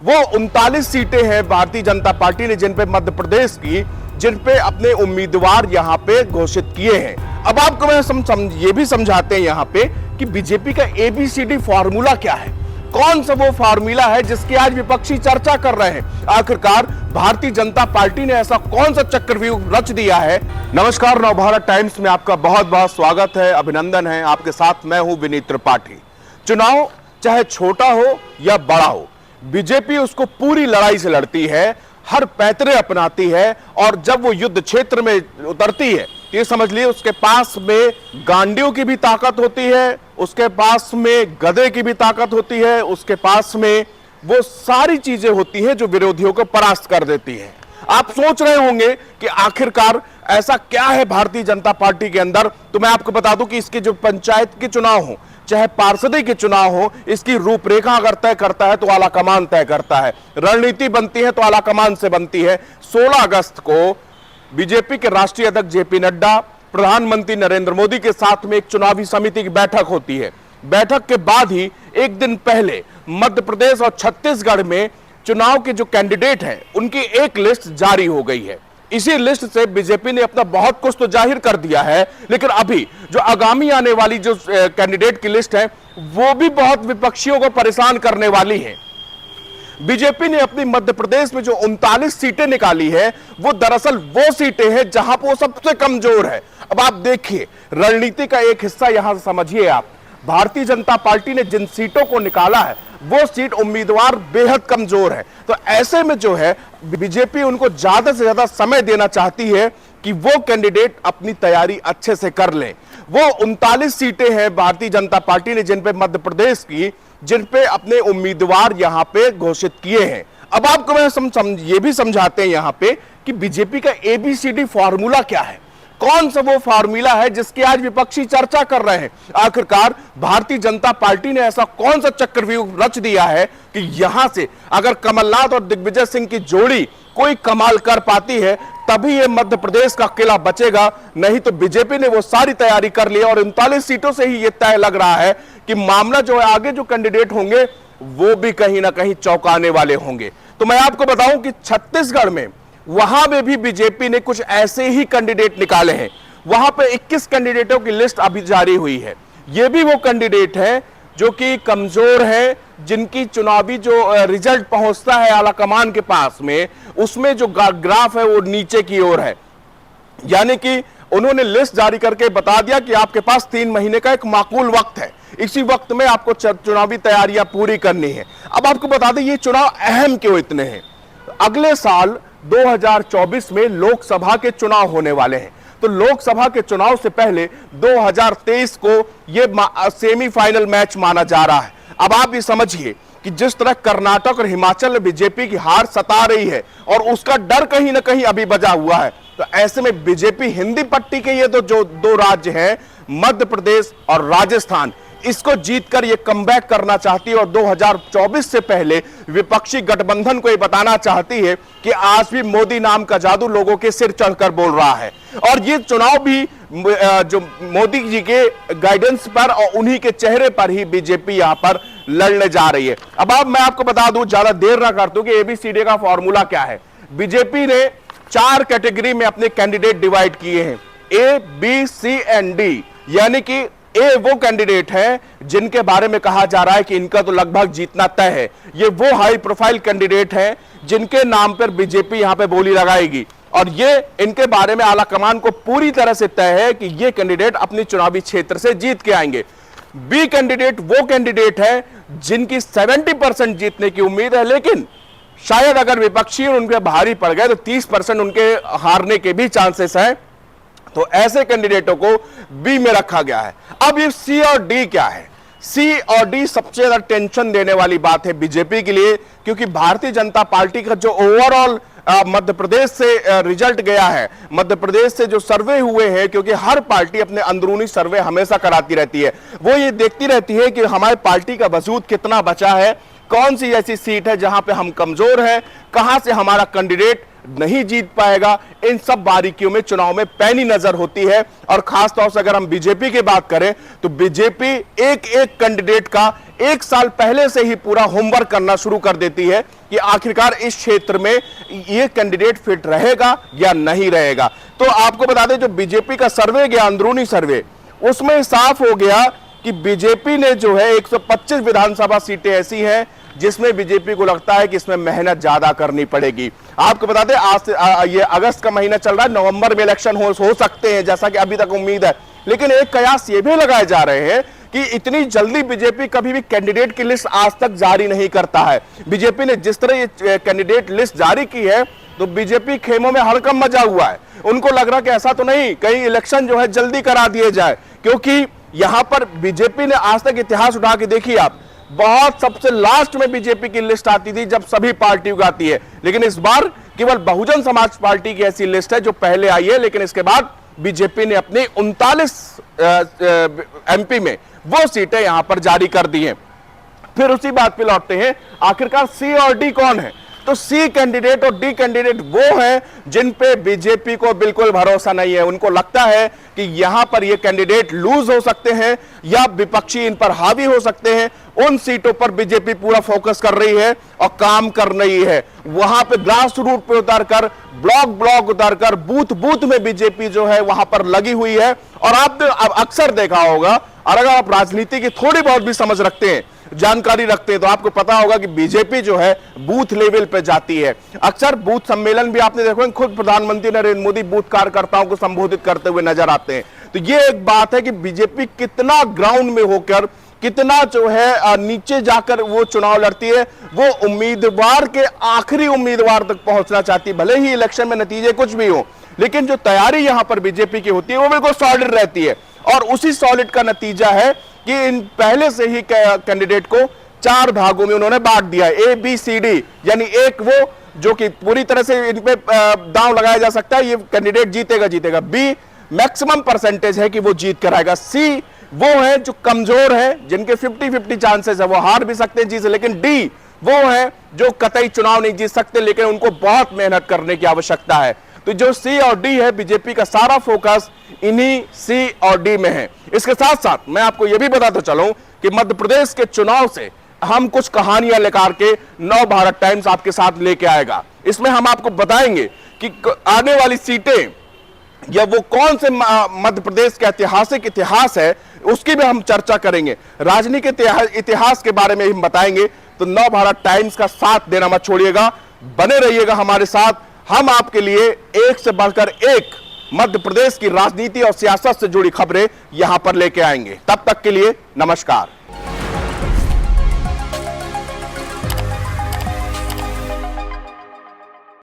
वो 39 सीटें हैं भारतीय जनता पार्टी ने जिन पे मध्य प्रदेश की, जिन पे अपने उम्मीदवार यहां पे घोषित किए हैं। अब आपको मैं ये भी समझाते हैं यहां पे कि बीजेपी का एबीसीडी फॉर्मूला क्या है, कौन सा वो फॉर्मूला है जिसकी आज विपक्षी चर्चा कर रहे हैं। आखिरकार भारतीय जनता पार्टी ने ऐसा कौन सा चक्रव्यूह रच दिया है। नमस्कार, नवभारत टाइम्स में आपका बहुत बहुत स्वागत है, अभिनंदन है। आपके साथ मैं हूं विनीत त्रिपाठी। चुनाव चाहे छोटा हो या बड़ा हो, बीजेपी उसको पूरी लड़ाई से लड़ती है, हर पैतरे अपनाती है, और जब वो युद्ध क्षेत्र में उतरती है ये समझ लिए उसके पास में गांडियों की भी ताकत होती है, उसके पास में गधे की भी ताकत होती है, उसके पास में वो सारी चीजें होती हैं जो विरोधियों को परास्त कर देती है। आप सोच रहे होंगे कि आखिरकार ऐसा क्या है भारतीय जनता पार्टी के अंदर। तो मैं आपको बता दूं कि इसके जो पंचायत के चुनाव हो चाहे पार्षदी के चुनाव हो, इसकी रूपरेखा अगर तय करता है तो आलाकमान तय करता है, रणनीति बनती है तो आलाकमान से बनती है। 16 अगस्त को बीजेपी के राष्ट्रीय अध्यक्ष जेपी नड्डा, प्रधानमंत्री नरेंद्र मोदी के साथ में एक चुनावी समिति की बैठक होती है। बैठक के बाद ही एक दिन पहले मध्य प्रदेश और छत्तीसगढ़ में चुनाव के जो कैंडिडेट हैं उनकी एक लिस्ट जारी हो गई है। इसी लिस्ट से बीजेपी ने अपना बहुत कुछ तो जाहिर कर दिया है, लेकिन अभी जो आगामी आने वाली जो कैंडिडेट की लिस्ट है वो भी बहुत विपक्षियों को परेशान करने वाली है। बीजेपी ने अपनी मध्य प्रदेश में जो 39 सीटें निकाली है वो दरअसल वो सीटें हैं जहां पर वो सबसे कमजोर है। अब आप देखिए, रणनीति का एक हिस्सा यहां से समझिए आप, भारतीय जनता पार्टी ने जिन सीटों को निकाला है वो सीट उम्मीदवार बेहद कमजोर है। तो ऐसे में जो है बीजेपी उनको ज्यादा से ज्यादा समय देना चाहती है कि वो कैंडिडेट अपनी तैयारी अच्छे से कर लें। वो 39 सीटें हैं भारतीय जनता पार्टी ने जिन पे मध्य प्रदेश की, जिन पे अपने उम्मीदवार यहां पे घोषित किए हैं। अब आपको मैं ये भी समझाते हैं यहां पे कि बीजेपी का एबीसीडी फॉर्मूला क्या है, कौन सा वो फॉर्मूला है जिसकी आज विपक्षी चर्चा कर रहे हैं। आखिरकार भारतीय जनता पार्टी ने ऐसा कौन सा चक्रव्यूह रच दिया है कि यहां से अगर कमलनाथ और दिग्विजय सिंह की जोड़ी कोई कमाल कर पाती है तभी ये मध्य प्रदेश का किला बचेगा, नहीं तो बीजेपी ने वो सारी तैयारी कर ली। और 39 सीटों से ही ये तय लग रहा है कि मामला जो है आगे जो कैंडिडेट होंगे वो भी कहीं ना कहीं चौंकाने वाले होंगे। तो मैं आपको बताऊं कि छत्तीसगढ़ में वहां में भी बीजेपी ने कुछ ऐसे ही कैंडिडेट निकाले हैं। वहां पे 21 कैंडिडेटों की लिस्ट अभी जारी हुई है। ये भी वो कैंडिडेट हैं जो कि कमजोर है, जिनकी चुनावी जो रिजल्ट पहुंचता है आलाकमान के पास में, उसमें जो ग्राफ है वो नीचे की ओर है। यानी कि उन्होंने लिस्ट जारी करके बता दिया कि आपके पास 3 महीने का एक माकूल वक्त है, इसी वक्त में आपको चुनावी तैयारियां पूरी करनी है। अब आपको बता दें ये चुनाव अहम क्यों इतने हैं। अगले साल 2024 में लोकसभा के चुनाव होने वाले हैं, तो लोकसभा के चुनाव से पहले 2023 को यह सेमीफाइनल मैच माना जा रहा है। अब आप ये समझिए कि जिस तरह कर्नाटक और हिमाचल में बीजेपी की हार सता रही है और उसका डर कहीं ना कहीं अभी बजा हुआ है, तो ऐसे में बीजेपी हिंदी पट्टी के ये जो 2 राज्य हैं, मध्य प्रदेश और राजस्थान, इसको जीतकर ये कमबैक करना चाहती है और 2024 से पहले विपक्षी गठबंधन को ये बताना चाहती है कि आज भी मोदी नाम का जादू लोगों के सिर चढ़कर बोल रहा है। और ये चुनाव भी जो मोदी जी के गाइडेंस पर और उन्हीं के चेहरे पर ही बीजेपी यहां पर लड़ने जा रही है। अब मैं आपको बता दूं, ज्यादा देर ना करता हूं, कि एबीसीडी का फॉर्मूला क्या है। बीजेपी ने 4 कैटेगरी में अपने कैंडिडेट डिवाइड किए हैं, ए, बी, सी एंड डी। यानी कि ए वो कैंडिडेट है जिनके बारे में कहा जा रहा है कि इनका तो लगभग जीतना तय है। ये वो हाई प्रोफाइल कैंडिडेट हैं जिनके नाम पर बीजेपी यहां पे बोली लगाएगी, और ये इनके बारे में आलाकमान को पूरी तरह से तय है कि ये कैंडिडेट अपनी चुनावी क्षेत्र से जीत के आएंगे। बी कैंडिडेट वो कैंडिडेट है जिनकी 70% जीतने की उम्मीद है, लेकिन शायद अगर विपक्षी उनके भारी पड़ गए तो 30% उनके हारने के भी चांसेस हैं। तो ऐसे कैंडिडेटों को बी में रखा गया है। अब ये सी और डी क्या है। सी और डी सबसे ज्यादा टेंशन देने वाली बात है बीजेपी के लिए, क्योंकि भारतीय जनता पार्टी का जो ओवरऑल मध्य प्रदेश से रिजल्ट गया है, मध्य प्रदेश से जो सर्वे हुए हैं, क्योंकि हर पार्टी अपने अंदरूनी सर्वे हमेशा कराती रहती है, वो ये देखती रहती है कि हमारी पार्टी का वजूद कितना बचा है, कौन सी ऐसी सीट है जहां पे हम कमजोर हैं, कहां से हमारा कैंडिडेट नहीं जीत पाएगा, इन सब बारीकियों में चुनाव में पैनी नजर होती है। और खास तौर से अगर हम बीजेपी की बात करें तो बीजेपी एक एक कैंडिडेट का 1 साल पहले से ही पूरा होमवर्क करना शुरू कर देती है कि आखिरकार इस क्षेत्र में ये कैंडिडेट फिट रहेगा या नहीं रहेगा। तो आपको बता दें, जो बीजेपी का सर्वे गया, अंदरूनी सर्वे, उसमें साफ हो गया कि बीजेपी ने जो है 125 विधानसभा सीटें ऐसी हैं जिसमें बीजेपी को लगता है कि इसमें मेहनत ज्यादा करनी पड़ेगी। आपको बता दें, आज से ये अगस्त का महीना चल रहा है, नवंबर में इलेक्शन हो सकते हैं जैसा कि अभी तक उम्मीद है। लेकिन एक कयास ये भी लगाए जा रहे हैं कि इतनी जल्दी बीजेपी कभी भी कैंडिडेट की लिस्ट आज तक जारी नहीं करता है। बीजेपी ने जिस तरह ये कैंडिडेट लिस्ट जारी की है तो बीजेपी खेमों में हड़कंप मचा हुआ है। उनको लग रहा कि ऐसा तो नहीं कहीं इलेक्शन जो है जल्दी करा दिए जाए, क्योंकि यहां पर बीजेपी ने आज तक इतिहास उठा के देखिए आप, बहुत सबसे लास्ट में बीजेपी की लिस्ट आती थी जब सभी पार्टियों की आती है। लेकिन इस बार केवल बहुजन समाज पार्टी की ऐसी लिस्ट है जो पहले आई है, लेकिन इसके बाद बीजेपी ने अपनी 39 एमपी में वो सीटें यहां पर जारी कर दी हैं। फिर उसी बात पे लौटते हैं, आखिरकार सी और डी कौन है? तो सी कैंडिडेट और डी कैंडिडेट वो हैं जिन पे बीजेपी को बिल्कुल भरोसा नहीं है। उनको लगता है कि यहां पर ये कैंडिडेट लूज हो सकते हैं या विपक्षी इन पर हावी हो सकते हैं। उन सीटों पर बीजेपी पूरा फोकस कर रही है और काम कर रही है। वहां पे ग्रास रूट पे उतरकर, ब्लॉक उतरकर, बूथ में बीजेपी जो है वहां पर लगी हुई है। और आपने अक्सर देखा होगा, और अगर आप राजनीति की थोड़ी बहुत भी समझ रखते हैं, जानकारी रखते हैं, तो आपको पता होगा कि बीजेपी जो है बूथ लेवल पे जाती है। अक्सर बूथ सम्मेलन भी आपने देखो, खुद प्रधानमंत्री नरेंद्र मोदी बूथ कार्यकर्ताओं को संबोधित करते हुए नजर आते हैं। तो ये एक बात है कि बीजेपी कितना ग्राउंड में होकर, कितना जो है नीचे जाकर वो चुनाव लड़ती है। वो उम्मीदवार के आखिरी उम्मीदवार तक पहुंचना चाहती है, भले ही इलेक्शन में नतीजे कुछ भी हो, लेकिन जो तैयारी यहां पर बीजेपी की होती है वो बिल्कुल सॉलिड रहती है। और उसी सॉलिड का नतीजा है कि इन पहले से ही कैंडिडेट को 4 भागों में उन्होंने बांट दिया है, ए बी सी डी। यानी एक वो जो कि पूरी तरह से इन पे दांव लगाया जा सकता है, ये कैंडिडेट जीतेगा। बी मैक्सिमम परसेंटेज है कि वो जीत कर आएगा। सी वो है जो कमजोर है, जिनके 50-50 चांसेस है, वो हार भी सकते हैं जीत से। लेकिन डी वो है जो कतई चुनाव नहीं जीत सकते, लेकिन उनको बहुत मेहनत करने की आवश्यकता है। तो जो सी और डी है, बीजेपी का सारा फोकस इन्हीं सी और डी में है। इसके साथ साथ मैं आपको यह भी बताता चलूं कि मध्य प्रदेश के चुनाव से हम कुछ कहानियां लेकर के नव भारत टाइम्स आपके साथ लेके आएगा। इसमें हम आपको बताएंगे कि आने वाली सीटें या वो कौन से मध्य प्रदेश का ऐतिहासिक इतिहास है, उसकी भी हम चर्चा करेंगे। राजनीति के इतिहास के बारे में हम बताएंगे। तो नव भारत टाइम्स का साथ देना मत छोड़िएगा, बने रहिएगा हमारे साथ। हम आपके लिए एक से बढ़कर एक मध्य प्रदेश की राजनीति और सियासत से जुड़ी खबरें यहां पर लेके आएंगे। तब तक के लिए नमस्कार।